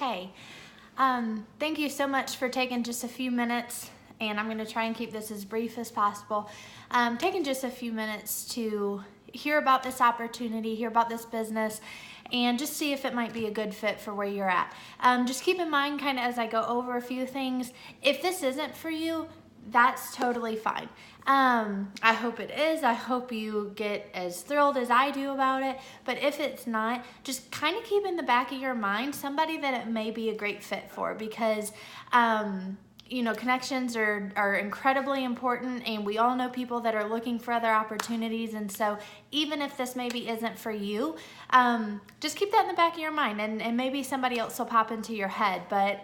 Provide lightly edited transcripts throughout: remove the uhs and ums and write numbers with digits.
okay. Thank you so much for taking just a few minutes, and I'm going to try and keep this as brief as possible. Taking just a few minutes to hear about this opportunity, hear about this business, and just see if it might be a good fit for where you're at. Just keep in mind, kind of as I go over a few things, if this isn't for you, that's totally fine. I hope it is. I hope you get as thrilled as I do about it. But if it's not, just kind of keep in the back of your mind somebody that it may be a great fit for, because connections are incredibly important, and we all know people that are looking for other opportunities. And so even if this maybe isn't for you, just keep that in the back of your mind, and maybe somebody else will pop into your head. But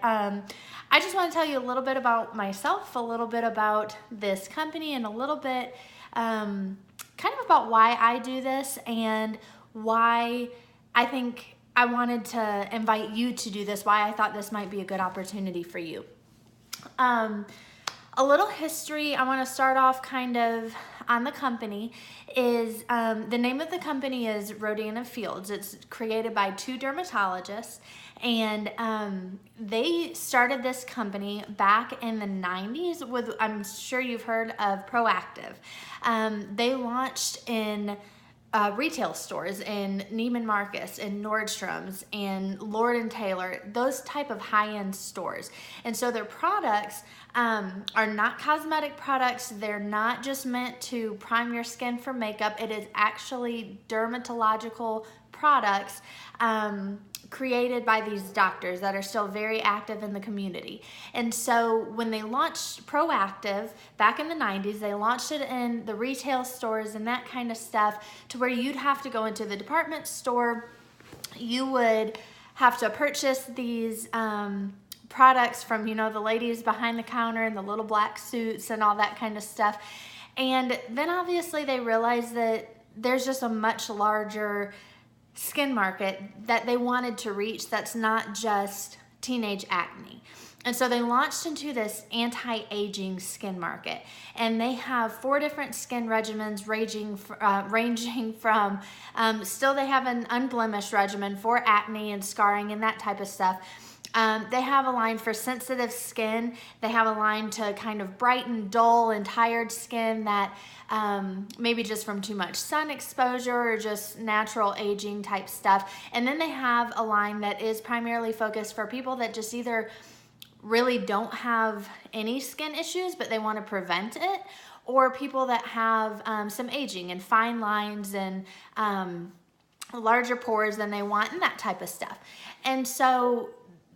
I just want to tell you a little bit about myself, a little bit about this company, and a little bit kind of about why I do this and why I think I wanted to invite you to do this, why I thought this might be a good opportunity for you. A little history, I want to start off kind of on the company, is the name of the company is Rodan & Fields. It's created by two dermatologists, and they started this company back in the 90s with, I'm sure you've heard of Proactiv. They launched in retail stores in Neiman Marcus and Nordstrom's and Lord & Taylor, those type of high-end stores. And so their products are not cosmetic products. They're not just meant to prime your skin for makeup. It is actually dermatological products created by these doctors that are still very active in the community. And so when they launched Proactiv back in the 90s, they launched it in the retail stores and that kind of stuff, to where you'd have to go into the department store. You would have to purchase these products from, the ladies behind the counter in the little black suits and all that kind of stuff. And then obviously they realized that there's just a much larger skin market that they wanted to reach that's not just teenage acne. And so they launched into this anti-aging skin market, and they have 4 different skin regimens ranging from still they have an unblemished regimen for acne and scarring and that type of stuff. They have a line for sensitive skin. They have a line to kind of brighten dull and tired skin that maybe just from too much sun exposure or just natural aging type stuff. And then they have a line that is primarily focused for people that just either really don't have any skin issues, but they want to prevent it, or people that have some aging and fine lines and larger pores than they want and that type of stuff. And so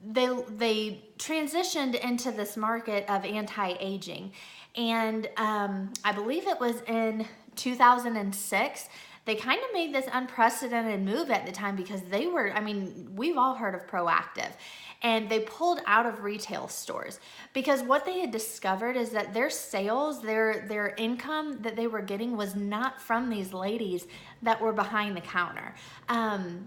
they transitioned into this market of anti-aging, and I believe it was in 2006 they kind of made this unprecedented move at the time, because they were, we've all heard of Proactiv, and they pulled out of retail stores because what they had discovered is that their sales, their income that they were getting was not from these ladies that were behind the counter.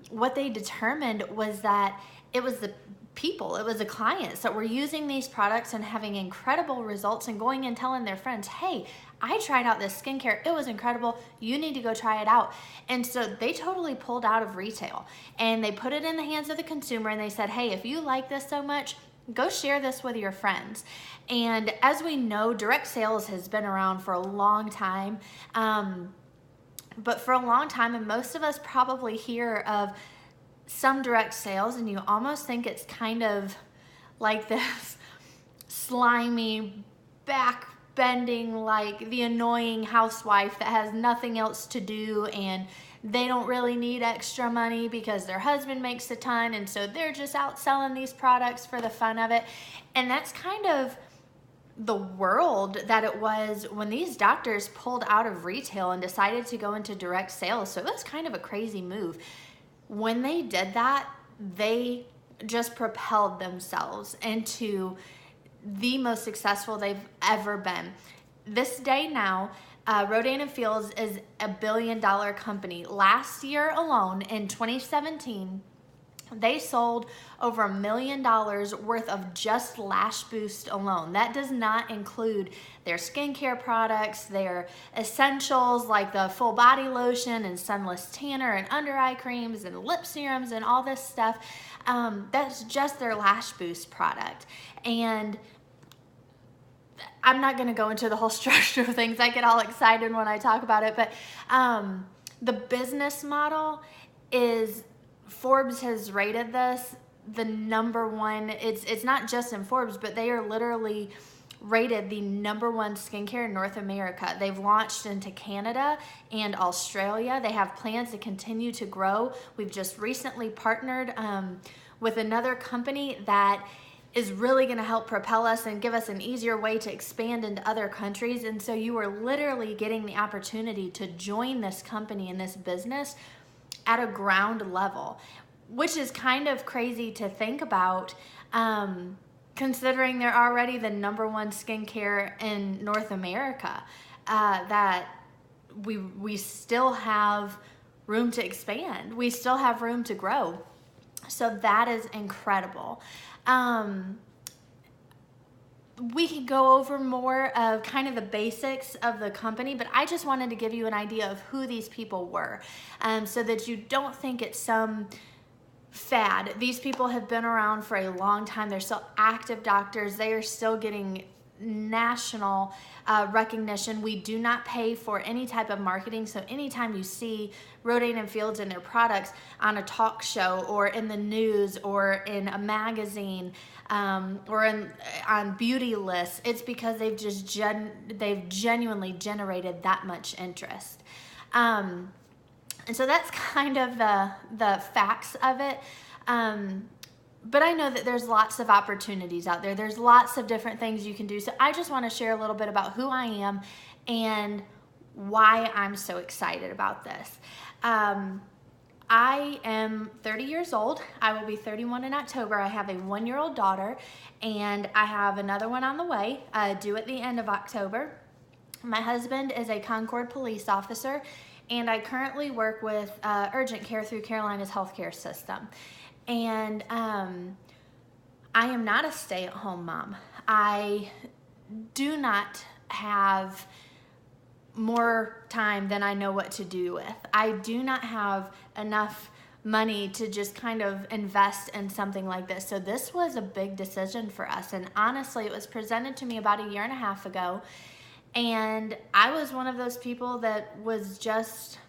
What they determined was that it was the people, it was the clients that were using these products and having incredible results and going and telling their friends, hey, I tried out this skincare, it was incredible, you need to go try it out. And so they totally pulled out of retail, and they put it in the hands of the consumer, and they said, hey, if you like this so much, go share this with your friends. And as we know, direct sales has been around for a long time, but for a long time, and most of us probably hear of some direct sales, and you almost think it's kind of like this slimy, back-bending, like the annoying housewife that has nothing else to do, and they don't really need extra money because their husband makes a ton, and so they're just out selling these products for the fun of it. And that's kind of the world that it was when these doctors pulled out of retail and decided to go into direct sales. So it was kind of a crazy move. When they did that, they just propelled themselves into the most successful they've ever been. This day now, Rodan & Fields is a $1 billion company. Last year alone, in 2017, They sold over $1 million worth of just Lash Boost alone. That does not include their skincare products, their essentials like the full body lotion and sunless tanner and under eye creams and lip serums and all this stuff. That's just their Lash Boost product. And I'm not going to go into the whole structure of things. I get all excited when I talk about it, but the business model is, Forbes has rated this the #1. It's not just in Forbes, but they are literally rated the #1 skincare in North America. They've launched into Canada and Australia. They have plans to continue to grow. We've just recently partnered with another company that is really going to help propel us and give us an easier way to expand into other countries. And so you are literally getting the opportunity to join this company and this business at a ground level, which is kind of crazy to think about, considering they're already the #1 skincare in North America, that we still have room to expand. We still have room to grow. So that is incredible. We can go over more of kind of the basics of the company, but I just wanted to give you an idea of who these people were, so that you don't think it's some fad. These people have been around for a long time. They're still active doctors. They are still getting national recognition. We do not pay for any type of marketing, so anytime you see Rodan & Fields and their products on a talk show or in the news or in a magazine or on beauty lists, it's because they've genuinely generated that much interest. And so that's kind of the facts of it. But I know that there's lots of opportunities out there. There's lots of different things you can do. So I just want to share a little bit about who I am and why I'm so excited about this. I am 30 years old. I will be 31 in October. I have a 1-year-old daughter, and I have another one on the way, due at the end of October. My husband is a Concord police officer, and I currently work with urgent care through Carolina's healthcare system. And I am not a stay-at-home mom. I do not have more time than I know what to do with. I do not have enough money to just kind of invest in something like this. So this was a big decision for us. And honestly, it was presented to me about 1.5 years ago. And I was one of those people that was just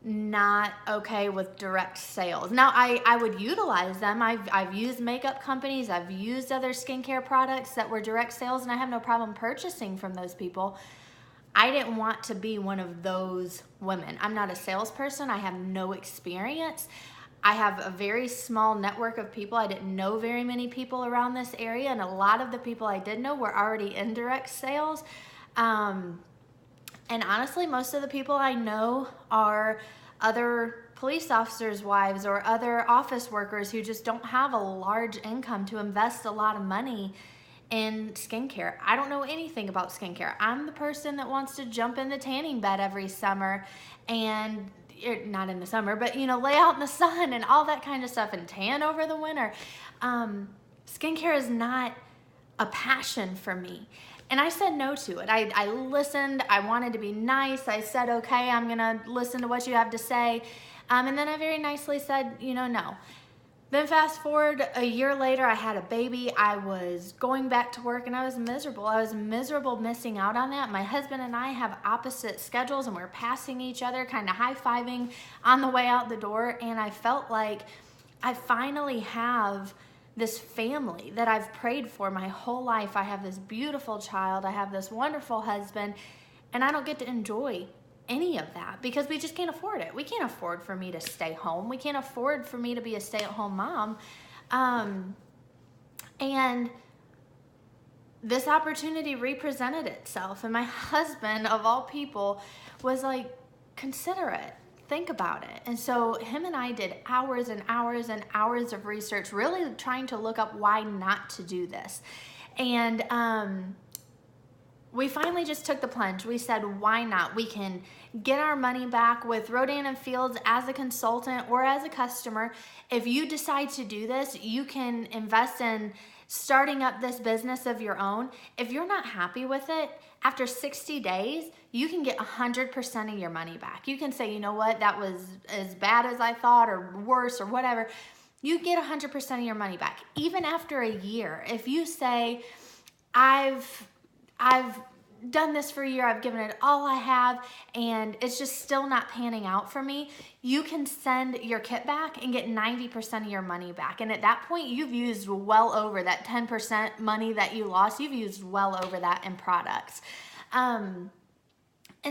not okay with direct sales. Now, I would utilize them. I've used makeup companies. I've used other skincare products that were direct sales, and I have no problem purchasing from those people. I didn't want to be one of those women. I'm not a salesperson. I have no experience. I have a very small network of people. I didn't know very many people around this area, and a lot of the people I did know were already in direct sales. And honestly, most of the people I know are other police officers' wives or other office workers who just don't have a large income to invest a lot of money in skincare. I don't know anything about skincare. I'm the person that wants to jump in the tanning bed every summer and, not in the summer, but lay out in the sun and all that kind of stuff and tan over the winter. Skincare is not a passion for me. And I said no to it. I listened. I wanted to be nice. I said, okay, I'm going to listen to what you have to say. And then I very nicely said, no. Then fast forward 1 year later, I had a baby. I was going back to work and I was miserable. I was miserable missing out on that. My husband and I have opposite schedules and we're passing each other, kind of high-fiving on the way out the door. And I felt like I finally have this family that I've prayed for my whole life. I have this beautiful child. I have this wonderful husband, and I don't get to enjoy any of that because we just can't afford it. We can't afford for me to stay home. We can't afford for me to be a stay-at-home mom. And this opportunity represented itself, and my husband, of all people, was like, consider it. Think about it. And so him and I did hours and hours and hours of research, really trying to look up why not to do this. And we finally just took the plunge. We said, why not? We can get our money back with Rodan and Fields as a consultant or as a customer. If you decide to do this, you can invest in starting up this business of your own. If you're not happy with it, after 60 days, you can get 100% of your money back. You can say, you know what, that was as bad as I thought or worse or whatever. You get 100% of your money back. Even after a year, if you say, I've done this for a year, I've given it all I have, and it's just still not panning out for me, you can send your kit back and get 90% of your money back. And at that point, you've used well over that 10% money that you lost. You've used well over that in products. And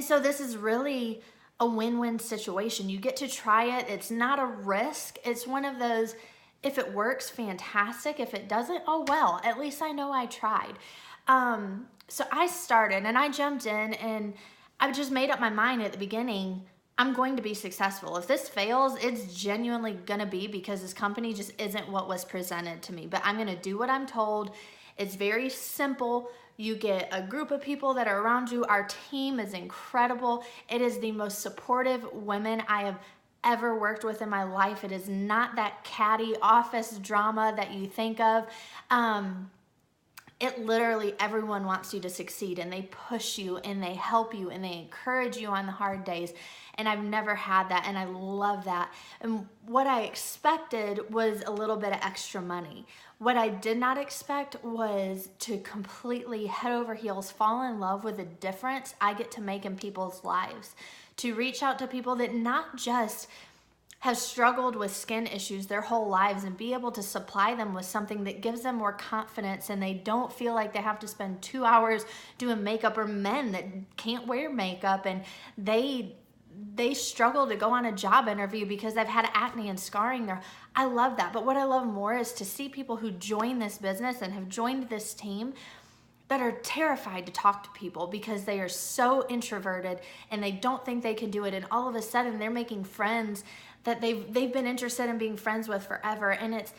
so this is really a win-win situation. You get to try it. It's not a risk. It's one of those, if it works, fantastic. If it doesn't, oh well, at least I know I tried. So I started and I jumped in, and I just made up my mind at the beginning, I'm going to be successful. If this fails, it's genuinely gonna be because this company just isn't what was presented to me, but I'm gonna do what I'm told. It's very simple. You get a group of people that are around you. Our team is incredible. It is the most supportive women I have ever worked with in my life. It is not that catty office drama that you think of. It literally, everyone wants you to succeed, and they push you and they help you and they encourage you on the hard days. And I've never had that, and I love that. And what I expected was a little bit of extra money. What I did not expect was to completely head over heels fall in love with the difference I get to make in people's lives. To reach out to people that not just have struggled with skin issues their whole lives and be able to supply them with something that gives them more confidence, and they don't feel like they have to spend 2 hours doing makeup, or men that can't wear makeup and they struggle to go on a job interview because they've had acne and scarring there. I love that. But what I love more is to see people who join this business and have joined this team that are terrified to talk to people because they are so introverted and they don't think they can do it. And all of a sudden they're making friends that they've been interested in being friends with forever. And it's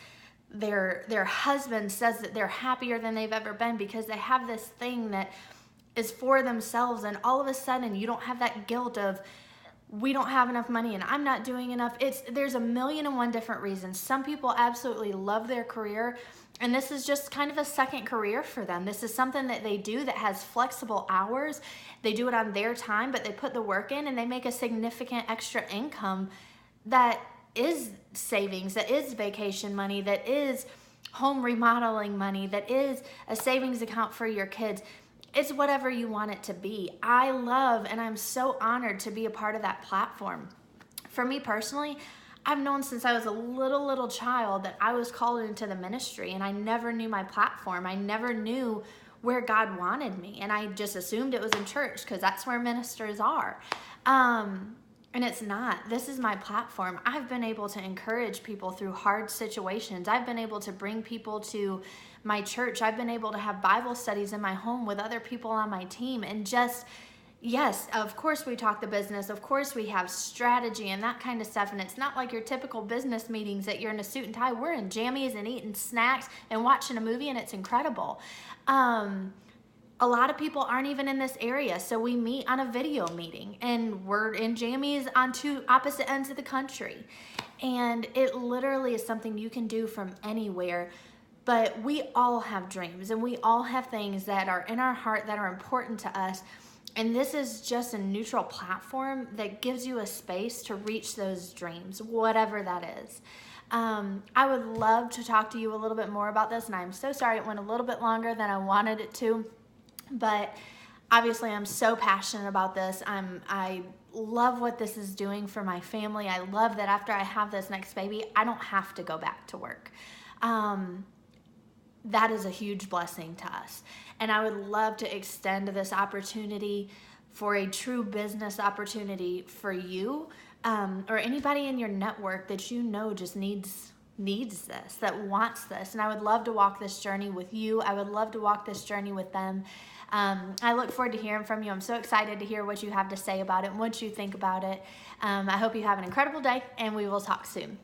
their husband says that they're happier than they've ever been because they have this thing that is for themselves. And all of a sudden you don't have that guilt of, we don't have enough money and I'm not doing enough. There's 1,000,001 different reasons. Some people absolutely love their career, and this is just kind of a second career for them. This is something that they do that has flexible hours. They do it on their time, but they put the work in and they make a significant extra income that is savings, that is vacation money, that is home remodeling money, that is a savings account for your kids. It's whatever you want it to be. I love, and I'm so honored to be a part of that platform. For me personally, I've known since I was a little child that I was called into the ministry, and I never knew my platform. I never knew where God wanted me, and I just assumed it was in church because that's where ministers are. And it's not. This is my platform. I've been able to encourage people through hard situations. I've been able to bring people to my church. I've been able to have Bible studies in my home with other people on my team. And just, yes, of course we talk the business. Of course we have strategy and that kind of stuff. And it's not like your typical business meetings that you're in a suit and tie. We're in jammies and eating snacks and watching a movie, and it's incredible. A lot of people aren't even in this area, so we meet on a video meeting, and we're in jammies on two opposite ends of the country. And it literally is something you can do from anywhere. But we all have dreams, and we all have things that are in our heart that are important to us. And this is just a neutral platform that gives you a space to reach those dreams, whatever that is. I would love to talk to you a little bit more about this, and I'm so sorry it went a little bit longer than I wanted it to. But obviously I'm so passionate about this. I love what this is doing for my family. I love that after I have this next baby, I don't have to go back to work. That is a huge blessing to us. And I would love to extend this opportunity for a true business opportunity for you, or anybody in your network that you know just needs this, that wants this. And I would love to walk this journey with you. I would love to walk this journey with them. I look forward to hearing from you. I'm so excited to hear what you have to say about it and what you think about it. I hope you have an incredible day, and we will talk soon.